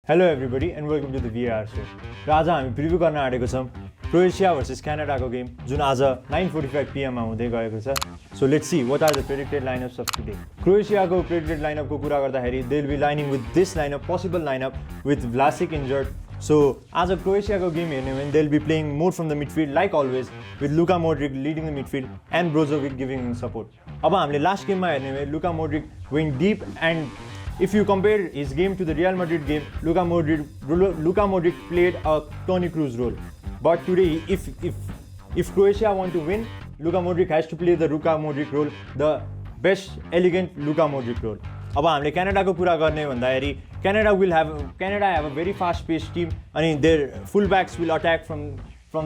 Hello everybody and welcome to the VAR show. र आज हामी preview गर्न आँटेको छौं क्रोएसिया भर्सेस क्यानाडाको गेम जुन आज 9:45 PM मा हुँदै गएको छ. So let's see what are the predicted lineups of today. क्रोएसियाको predicted lineup को कुरा गर्दाखेरि they will be lining with this lineup, possible lineup with Vlasic injured. So आज क्रोएसियाको गेम हेर्ने भने they'll be playing more from the midfield like always with Luka Modric leading the midfield and Brozovic giving him support. अब हामीले last गेममा हेर्ने भने Luka Modric going deep, and if you compare his game to the Real Madrid game, Luka Modric played a Toni Kroos role. But today, if Croatia want to win, Luka Modric has to play the Luka Modric role, the best, elegant Luka Modric role. अब हामीले क्यानाडाको कुरा गर्ने भन्दाखेरि Canada have a very fast-paced team. I mean, their fullbacks will attack from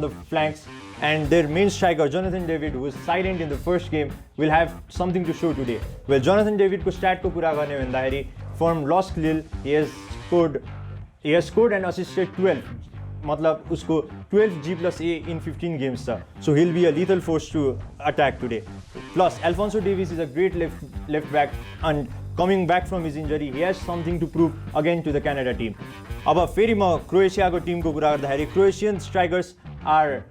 the flanks, and their main striker Jonathan David, who was silent in the first game, will have something to show today. Well, Jonathan David को stat को कुरा गर्ने भन्दाखेरि from LOSC Lille he has scored and assisted 12. मतलब उसको 12 G+A in 15 games था. So he'll be a lethal force to attack today. Plus Alphonso Davies is a great left back, and coming back from his injury, he has something to prove again to the Canada team. अब फेरि म क्रोएसियाको Timko कुरा गर्दाखेरि Croatian strikers are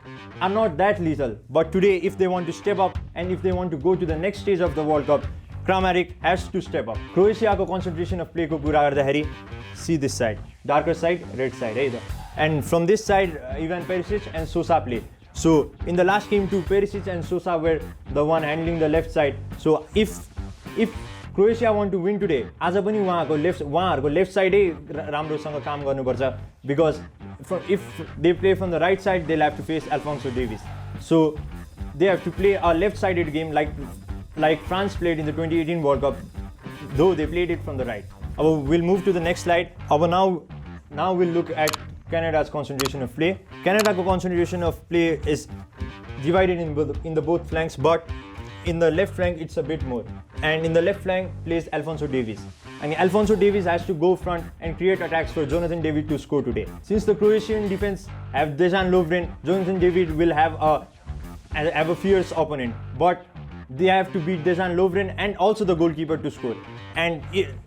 not that lethal, but today if they want to step up and if they want to go to the next stage of the World Cup, Kramaric has to step up. Croatiaको concentration of play को कुरा गर्दाखेरि see this side, darker side, red side है त. And from this side, Ivan Perisic and Sosa play. So in the last game too, Perisic and Sosa were the one handling the left side. So if Croatia want to win today, आज पनि उहाँहरूको left साइडै राम्रोसँग काम गर्नुपर्छ, because if they play from the right side, they'll have to face Alphonso Davies. So they have to play a left-sided game like France played in the 2018 World Cup, though they played it from the right. We'll move to the next slide. Now we'll look at Canada's concentration of play. Canada's concentration of play is divided in the both flanks, but in the left flank it's a bit more. And in the left flank plays Alphonso Davies. And Alphonso Davies has to go front and create attacks for Jonathan David to score today. Since the Croatian defense have Dejan Lovren, Jonathan David will have a fierce opponent. But they have to beat Dejan Lovren and also the goalkeeper to score. And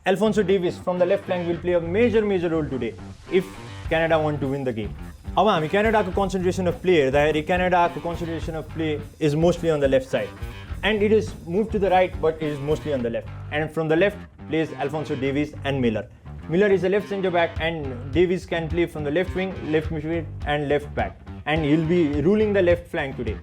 Alphonso Davies from the left flank will play a major role today if Canada want to win the game. अब हामी क्यानाडाको concentration of play हेर्दाखेरि क्यानाडाको concentration of play is mostly on the left side. And it is moved to the right, but it is mostly on the left. And from the left plays Alphonso Davies and Miller. Miller is a left centre back, and Davies can play from the left wing, left midfield, and left back. And he'll be ruling the left flank today.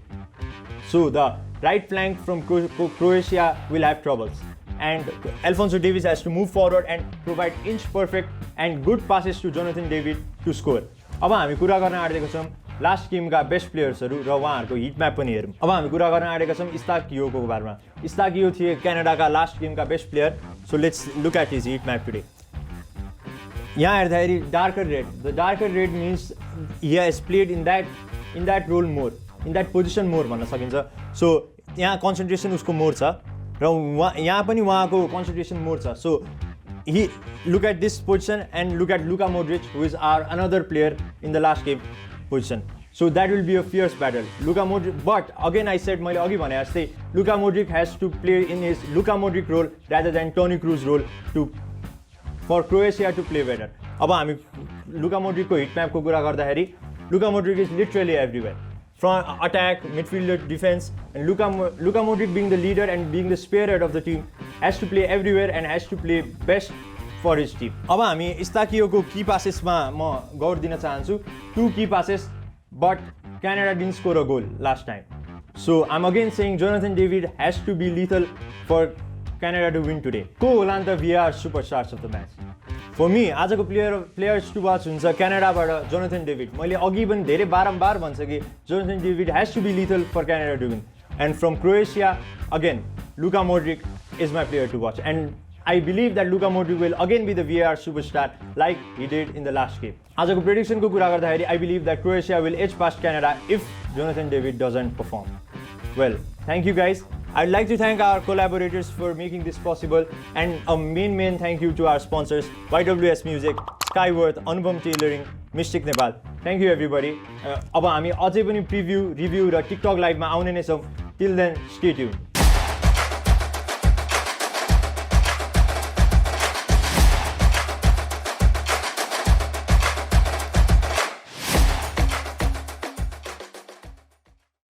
So the right flank from Croatia will have troubles. And Alphonso Davies has to move forward and provide inch perfect and good passes to Jonathan David to score. अब हामी कुरा गर्न आँटेको छौं last गेमका best प्लेयर्सहरु र उहाँहरुको hit map पनि हेरौं. अब हामी कुरा गर्न आँटेका छौं इस्ताकियोको बारेमा. इस्ताकियो थिए क्यानाडाका लास्ट गेमका best player. So let's look at his heat map today. यहाँ हेर्दाखेरि darker red. The darker red means he has played in that role more, in that position more भन्न सकिन्छ. सो यहाँ कन्सन्ट्रेसन उसको मोर छ र यहाँ पनि उहाँको कन्सन्ट्रेसन मोर छ. सो he look at this position and look at Luka Modric, who is another player in the last game position. So that will be a fierce battle. Luka Modric, but again I said मैले अघि भने जस्तै Luka Modric has to play in his Luka Modric role rather than Toni Kroos role for Croatia to play better. अब हामी Luka Modric को hit map को कुरा गर्दाखेरि Luka Modric is literally everywhere. From attack, midfielder, defense, and Luka Modric being the leader and being the spearhead of the team has to play everywhere and has to play best for his team. अब हामी इस्ताकियोको की पासेसमा म गौर दिन चाहन्छु. 2 key passes, but Canada didn't score a goal last time. So I'm again saying Jonathan David has to be lethal for Canada to win today. Ko होला नि त VAR superstars of the match. For me, आजको players to watch हुन्छ क्यानाडाबाट Jonathan David. मैले अघि पनि धेरै बारम्बार भन्छ कि Jonathan David has to be lethal for Canada to win. And from Croatia, again, Luka Modric is my player to watch. And I believe that Luka Modric will again be the VAR superstar like he did in the last game. आजको prediction को कुरा गर्दाखेरि I believe that Croatia will edge past Canada if Jonathan David doesn't perform. Well, thank you guys. I'd like to thank our collaborators for making this possible, and a main thank you to our sponsors YWS Music, Skyworth, Anupam Tailoring, Mystic Nepal. Thank you everybody. अब हामी अझै पनि preview, review र TikTok लाइभमा आउने नै छौं. Till then, stay tuned.